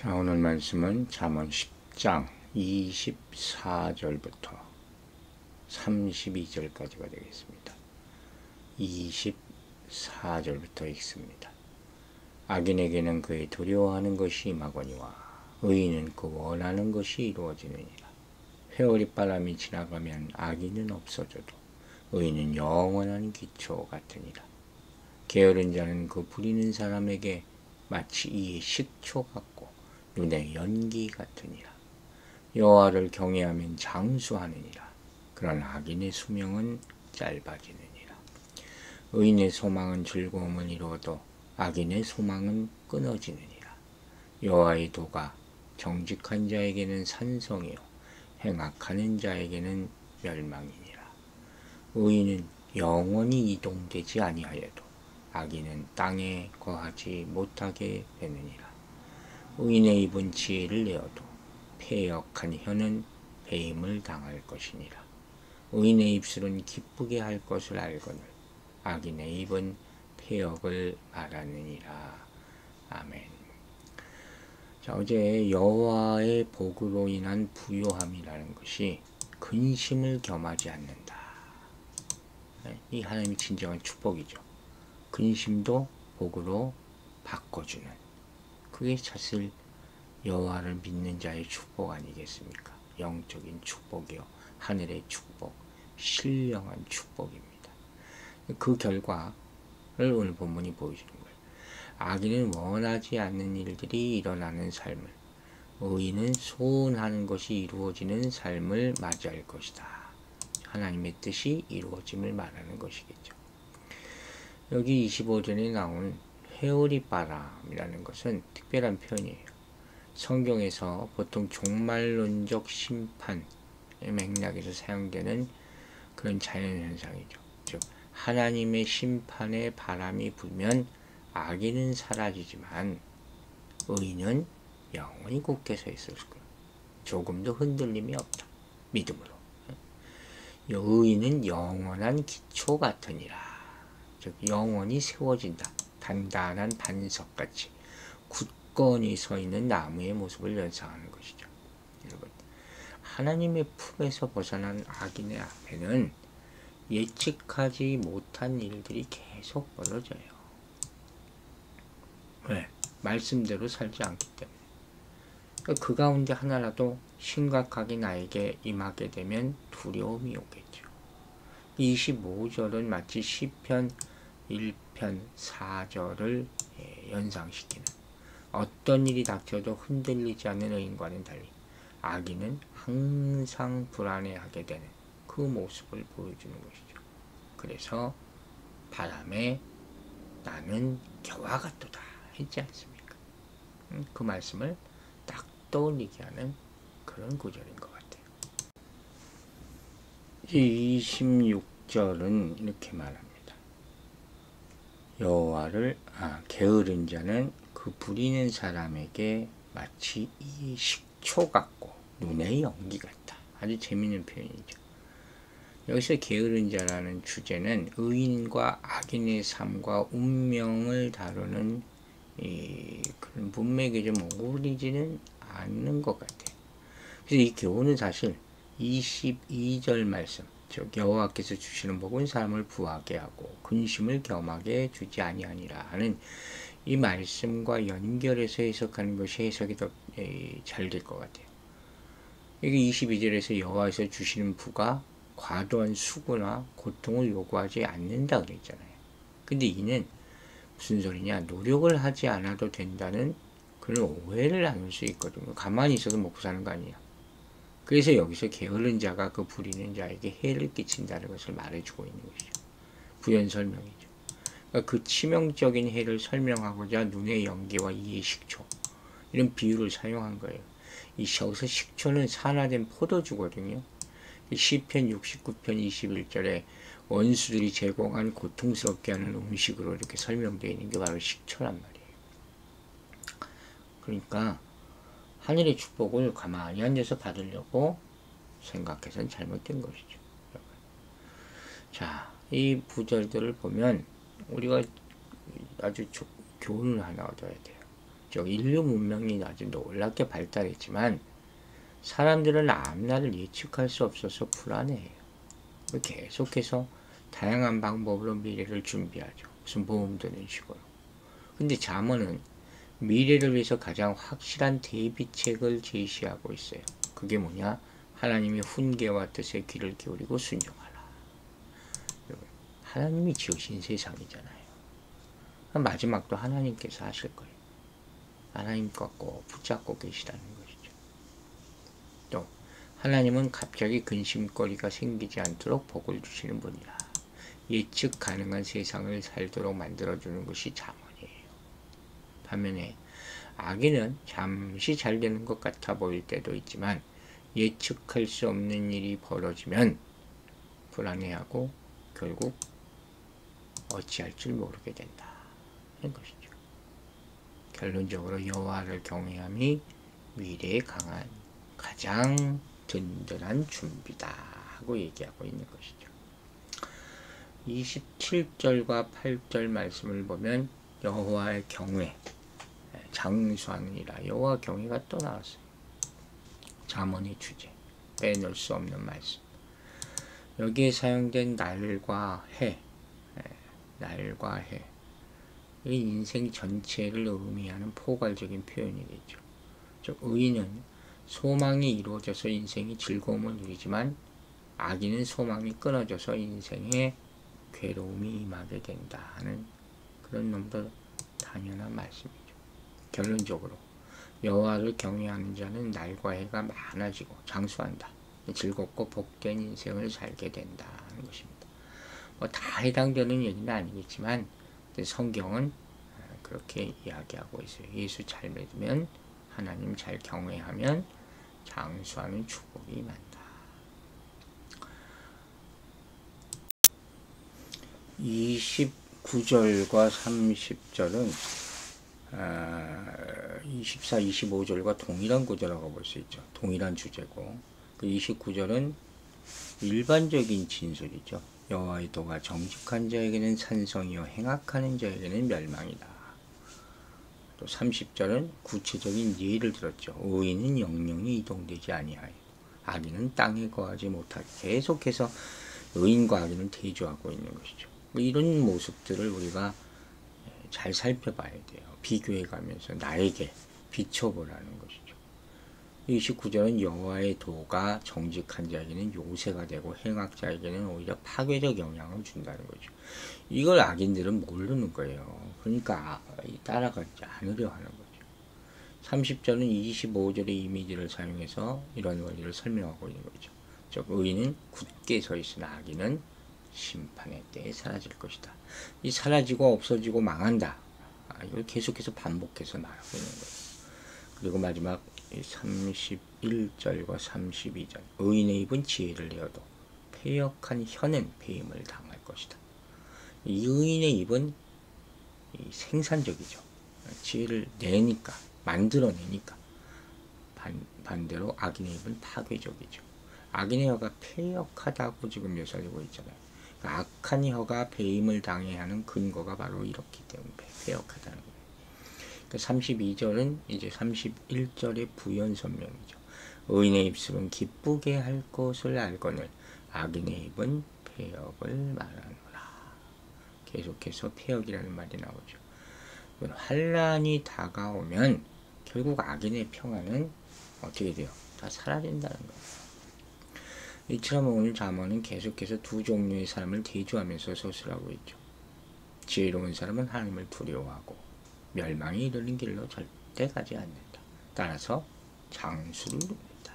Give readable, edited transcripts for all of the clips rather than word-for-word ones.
자, 오늘 말씀은 잠언 10장 24절부터 32절까지가 되겠습니다. 24절부터 읽습니다. 악인에게는 그의 두려워하는 것이 임하거니와 의인은 그 원하는 것이 이루어지느니라. 회오리 바람이 지나가면 악인은 없어져도 의인은 영원한 기초 같으니라. 게으른 자는 그 부리는 사람에게 마치 이의 식초 같고 눈의 연기 같으니라. 여호와를 경외하면 장수하느니라. 그러나 악인의 수명은 짧아지느니라. 의인의 소망은 즐거움을 이루어도 악인의 소망은 끊어지느니라. 여호와의 도가 정직한 자에게는 산성이요 행악하는 자에게는 멸망이니라. 의인은 영원히 이동되지 아니하여도 악인은 땅에 거하지 못하게 되느니라. 의인의 입은 지혜를 내어도 패역한 혀는 배임을 당할 것이니라. 의인의 입술은 기쁘게 할 것을 알거늘 악인의 입은 패역을 말하느니라. 아멘. 자, 어제 여호와의 복으로 인한 부요함이라는 것이 근심을 겸하지 않는다. 이 하나님의 진정한 축복이죠. 근심도 복으로 바꿔주는, 그게 사실 여호와를 믿는 자의 축복 아니겠습니까? 영적인 축복이요, 하늘의 축복, 신령한 축복입니다. 그 결과를 오늘 본문이 보여주는 거예요. 악인은 원하지 않는 일들이 일어나는 삶을, 의인은 소원하는 것이 이루어지는 삶을 맞이할 것이다. 하나님의 뜻이 이루어짐을 말하는 것이겠죠. 여기 25절에 나온 회오리 바람이라는 것은 특별한 표현이에요. 성경에서 보통 종말론적 심판의 맥락에서 사용되는 그런 자연현상이죠. 즉 하나님의 심판의 바람이 불면 악인은 사라지지만 의인은 영원히 굳게 서 있을 거예요. 조금도 흔들림이 없다. 믿음으로. 의인은 영원한 기초 같으니라. 즉 영원히 세워진다. 단단한 반석같이 굳건히 서 있는 나무의 모습을 연상하는 것이죠. 여러분, 하나님의 품에서 벗어난 악인의 앞에는 예측하지 못한 일들이 계속 벌어져요. 왜? 말씀대로 살지 않기 때문에. 그 가운데 하나라도 심각하게 나에게 임하게 되면 두려움이 오겠죠. 25절은 마치 시편 1편 4절을 연상시키는, 어떤 일이 닥쳐도 흔들리지 않는 의인과는 달리 악인은 항상 불안해하게 되는 그 모습을 보여주는 것이죠. 그래서 바람에 나는 겨와 같도다 했지 않습니까? 그 말씀을 딱 떠올리게 하는 그런 구절인 것 같아요. 26절은 이렇게 말합니다. 여호와를 게으른 자는 그 부리는 사람에게 마치 이 식초 같고 눈의 연기 같다. 아주 재미있는 표현이죠. 여기서 게으른 자라는 주제는 의인과 악인의 삶과 운명을 다루는 그런 문맥이 좀 어울리지는 않는 것 같아요. 그래서 이 교훈은 사실 22절 말씀, 즉 여호와께서 주시는 복은 사람을 부하게 하고 근심을 겸하게 주지 아니하니라 하는 이 말씀과 연결해서 해석하는 것이 해석이 더 잘 될 것 같아요. 여기 22절에서 여호와에서 주시는 부가 과도한 수고나 고통을 요구하지 않는다 그랬잖아요. 근데 이는 무슨 소리냐, 노력을 하지 않아도 된다는 그런 오해를 나눌 수 있거든요. 가만히 있어도 먹고 사는 거 아니에요. 그래서 여기서 게으른 자가 그 부리는 자에게 해를 끼친다는 것을 말해주고 있는 것이죠. 부연 설명이죠. 그러니까 그 치명적인 해를 설명하고자 눈의 연기와 이의 식초, 이런 비유를 사용한 거예요. 여기서 식초는 산화된 포도주거든요. 시편 69편 21절에 원수들이 제공한 고통스럽게 하는 음식으로 이렇게 설명되어 있는 게 바로 식초란 말이에요. 그러니까 하늘의 축복을 가만히 앉아서 받으려고 생각해서는 잘못된 것이죠. 자, 이 구절들을 보면 우리가 아주 교훈을 하나 얻어야 돼요. 즉 인류 문명이 아주 놀랍게 발달했지만 사람들은 앞날을 예측할 수 없어서 불안해해요. 계속해서 다양한 방법으로 미래를 준비하죠. 무슨 모험 드는 식으로. 근데 잠언은 미래를 위해서 가장 확실한 대비책을 제시하고 있어요. 그게 뭐냐? 하나님의 훈계와 뜻에 귀를 기울이고 순종하라. 하나님이 지으신 세상이잖아요. 마지막도 하나님께서 하실 거예요. 하나님과 꼭 붙잡고 계시다는 것이죠. 또 하나님은 갑자기 근심거리가 생기지 않도록 복을 주시는 분이라. 예측 가능한 세상을 살도록 만들어주는 것이 잠언이에요. 반면에 악인은 잠시 잘 되는 것 같아 보일 때도 있지만 예측할 수 없는 일이 벌어지면 불안해하고 결국 어찌할 줄 모르게 된다는 것이죠. 결론적으로 여호와를 경외함이 미래에 강한 가장 든든한 준비다 하고 얘기하고 있는 것이죠. 27절과 8절 말씀을 보면 여호와의 경외, 장수하느니라. 여호와 경외가 또 나왔어요. 잠언의 주제, 빼놓을 수 없는 말씀. 여기에 사용된 날과 해, 날과 해, 이 인생 전체를 의미하는 포괄적인 표현이겠죠. 즉 의인은 소망이 이루어져서 인생이 즐거움을 누리지만 악인은 소망이 끊어져서 인생에 괴로움이 임하게 된다 하는 그런 너무도 당연한 말씀이죠. 결론적으로 여호와를 경외하는 자는 날과 해가 많아지고 장수한다. 즐겁고 복된 인생을 살게 된다는 것입니다. 다 해당되는 얘기는 아니겠지만 성경은 그렇게 이야기하고 있어요. 예수 잘 믿으면, 하나님 잘 경외하면 장수하는 축복이 임한다. 29절과 30절은 24, 25절과 동일한 구절이라고 볼 수 있죠. 동일한 주제고, 그 29절은 일반적인 진술이죠. 여호와의 도가 정직한 자에게는 찬성이요 행악하는 자에게는 멸망이다. 또 30절은 구체적인 예를 들었죠. 의인은 영영이 이동되지 아니하여 악인은 땅에 거하지 못하게. 계속해서 의인과 악인을 대조하고 있는 것이죠. 이런 모습들을 우리가 잘 살펴봐야 돼요. 비교해가면서 나에게 비춰보라는 것이죠. 29절은 여호와의 도가 정직한 자에게는 요새가 되고 행악자에게는 오히려 파괴적 영향을 준다는 거죠. 이걸 악인들은 모르는 거예요. 그러니까 따라가지 않으려 하는 거죠. 30절은 25절의 이미지를 사용해서 이런 원리를 설명하고 있는 거죠. 즉 의인은 굳게 서 있으나 악인은 심판의 때에 사라질 것이다. 이 사라지고 없어지고 망한다. 이걸 계속해서 반복해서 말하고 있는 거예요. 그리고 마지막 31절과 32절 의인의 입은 지혜를 내어도 패역한 혀는 배임을 당할 것이다. 이 의인의 입은 생산적이죠. 지혜를 내니까, 만들어내니까. 반대로 악인의 입은 파괴적이죠. 악인의 혀가 패역하다고 지금 묘사되고 있잖아요. 그러니까 악한 혀가 배임을 당해야 하는 근거가 바로 이렇기 때문에 패역하다는 거예요. 32절은 이제 31절의 부연 설명이죠. 의인의 입술은 기쁘게 할 것을 알거늘 악인의 입은 패역을 말하노라. 계속해서 패역이라는 말이 나오죠. 환란이 다가오면 결국 악인의 평안은 어떻게 돼요? 다 사라진다는 거예요. 이처럼 오늘 잠언은 계속해서 두 종류의 사람을 대조하면서 서술하고 있죠. 지혜로운 사람은 하나님을 두려워하고 멸망이 이르는 길로 절대 가지 않는다. 따라서 장수를 누린다.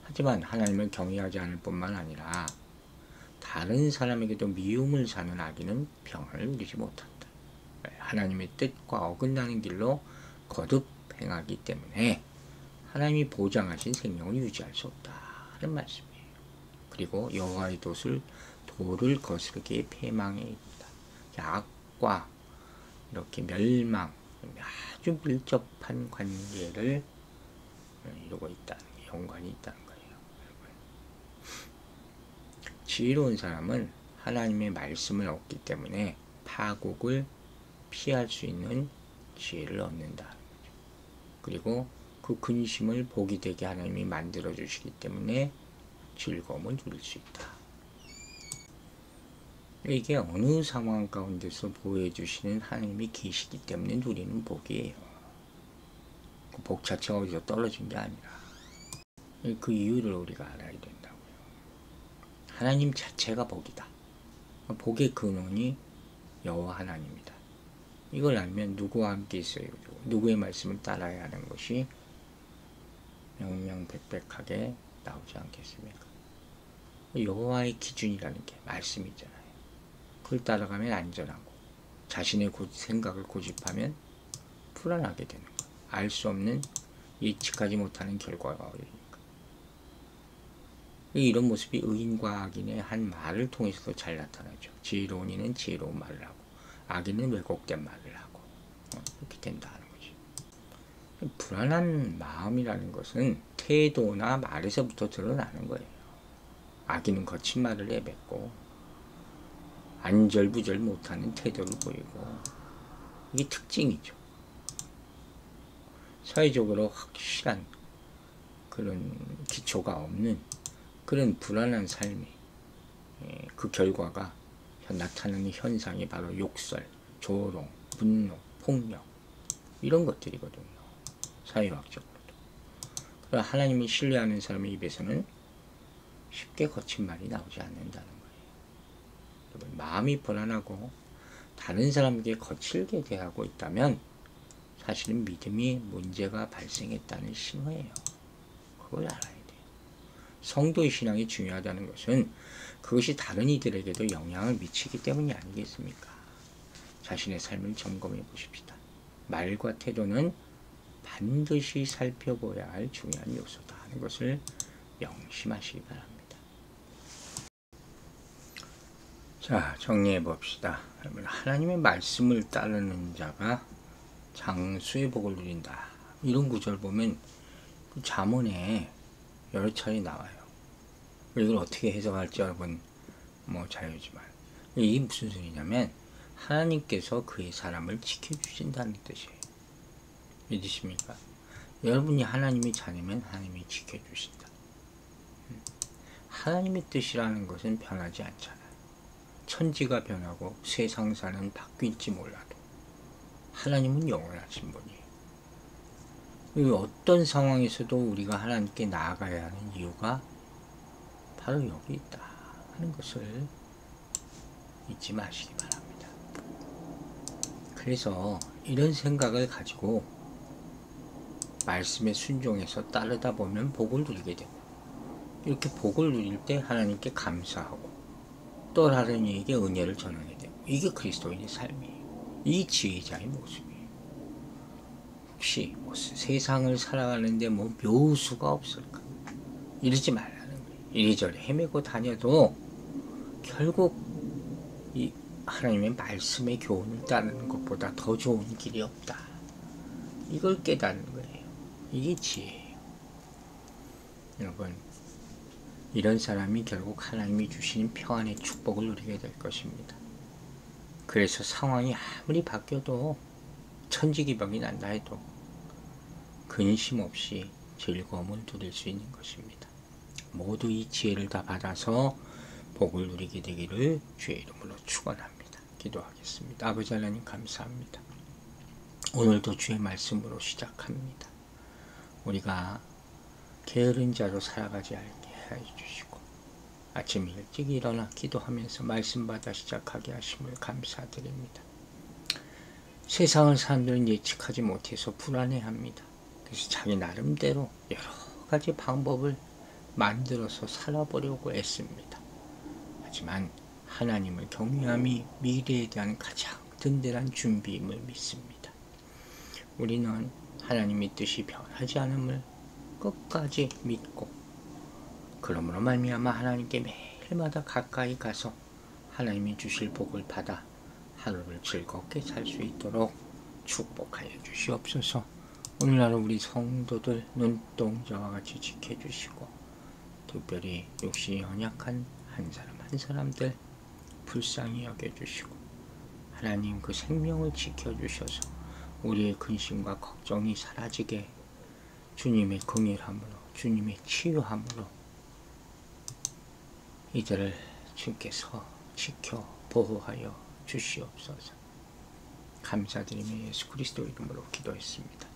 하지만 하나님을 경외하지 않을 뿐만 아니라 다른 사람에게도 미움을 사는 악인은 평안을 누리지 못한다. 하나님의 뜻과 어긋나는 길로 거듭 행하기 때문에 하나님이 보장하신 생명을 유지할 수 없다는 말씀이에요. 그리고 여호와의 도를 거스르게 패망해 있다. 악과 이렇게 멸망, 아주 밀접한 관계를 이루고 있다는 게 연관이 있다는 거예요. 지혜로운 사람은 하나님의 말씀을 얻기 때문에 파국을 피할 수 있는 지혜를 얻는다. 그리고 그 근심을 복이 되게 하나님이 만들어 주시기 때문에 즐거움을 누릴 수 있다. 이게 어느 상황 가운데서 보호해 주시는 하나님이 계시기 때문에 누리는 복이에요. 그 복 자체가 어디서 떨어진 게 아니라 그 이유를 우리가 알아야 된다고요. 하나님 자체가 복이다. 복의 근원이 여호와 하나님이다. 이걸 알면 누구와 함께 있어요? 누구의 말씀을 따라야 하는 것이 명명백백하게 나오지 않겠습니까? 여호와의 기준이라는 게 말씀이잖아요. 그걸 따라가면 안전하고 자신의 생각을 고집하면 불안하게 되는 거예요. 알 수 없는 예측하지 못하는 결과가 오르니까. 이런 모습이 의인과 악인의 한 말을 통해서도 잘 나타나죠. 지혜로운 이는 지혜로운 말을 하고 악인은 왜곡된 말을 하고 이렇게 된다는 거지. 불안한 마음이라는 것은 태도나 말에서부터 드러나는 거예요. 악인은 거친 말을 내뱉고 안절부절 못하는 태도를 보이고 이게 특징이죠. 사회적으로 확실한 그런 기초가 없는 그런 불안한 삶이 그 결과가 나타나는 현상이 바로 욕설, 조롱, 분노, 폭력 이런 것들이거든요. 사회학적으로도. 그러나 하나님을 신뢰하는 사람의 입에서는 쉽게 거친 말이 나오지 않는다는 거예요. 마음이 불안하고 다른 사람에게 거칠게 대하고 있다면 사실은 믿음이 문제가 발생했다는 신호예요. 그걸 알아야 돼요. 성도의 신앙이 중요하다는 것은 그것이 다른 이들에게도 영향을 미치기 때문이 아니겠습니까? 자신의 삶을 점검해 보십시다. 말과 태도는 반드시 살펴봐야 할 중요한 요소다 하는 것을 명심하시기 바랍니다. 자, 정리해 봅시다. 하나님의 말씀을 따르는 자가 장수의 복을 누린다. 이런 구절 보면 그 잠언에 여러 차례 나와요. 이걸 어떻게 해석할지 여러분 자유지만 이게 무슨 소리냐면 하나님께서 그의 사람을 지켜주신다는 뜻이에요. 믿으십니까? 여러분이 하나님의 자녀면 하나님이 지켜주신다. 하나님의 뜻이라는 것은 변하지 않잖아요. 천지가 변하고 세상사는 바뀔지 몰라도 하나님은 영원하신 분이에요. 어떤 상황에서도 우리가 하나님께 나아가야 하는 이유가 바로 여기 있다 하는 것을 잊지 마시기 바랍니다. 그래서 이런 생각을 가지고 말씀에 순종해서 따르다 보면 복을 누리게 됩니다. 이렇게 복을 누릴 때 하나님께 감사하고 또 다른 이에게 은혜를 전하게 되고 이게 그리스도인의 삶이에요. 이 지혜자의 모습이에요. 혹시 세상을 살아가는데 묘수가 없을까? 이러지 말라는 거예요. 이리저리 헤매고 다녀도 결국 이 하나님의 말씀의 교훈을 따르는 것보다 더 좋은 길이 없다. 이걸 깨닫는 거예요. 이게 지혜예요. 여러분, 이런 사람이 결국 하나님이 주시는 평안의 축복을 누리게 될 것입니다. 그래서 상황이 아무리 바뀌어도 천지기병이 난다 해도 근심 없이 즐거움을 누릴 수 있는 것입니다. 모두 이 지혜를 다 받아서 복을 누리게 되기를 주의 이름으로 축원합니다. 기도하겠습니다. 아버지 하나님 감사합니다. 오늘도 주의 말씀으로 시작합니다. 우리가 게으른 자로 살아가지 않게 해주시고 아침 일찍 일어나 기도하면서 말씀 받아 시작하게 하심을 감사드립니다. 세상을 사람들은 예측하지 못해서 불안해합니다. 그래서 자기 나름대로 여러 가지 방법을 만들어서 살아보려고 애씁니다. 하지만 하나님을 경외함이 미래에 대한 가장 든든한 준비임을 믿습니다. 우리는 하나님의 뜻이 변하지 않음을 끝까지 믿고 그러므로 말미암아 하나님께 매일마다 가까이 가서 하나님이 주실 복을 받아 하루를 즐겁게 살 수 있도록 축복하여 주시옵소서. 오늘 하루 우리 성도들 눈동자와 같이 지켜주시고 특별히 육신이 연약한 한 사람 한 사람들 불쌍히 여겨주시고 하나님 그 생명을 지켜주셔서 우리의 근심과 걱정이 사라지게 주님의 긍휼함으로 주님의 치유함으로 이들을 주께서 지켜 보호하여 주시옵소서. 감사드리며 예수 그리스도 이름으로 기도했습니다.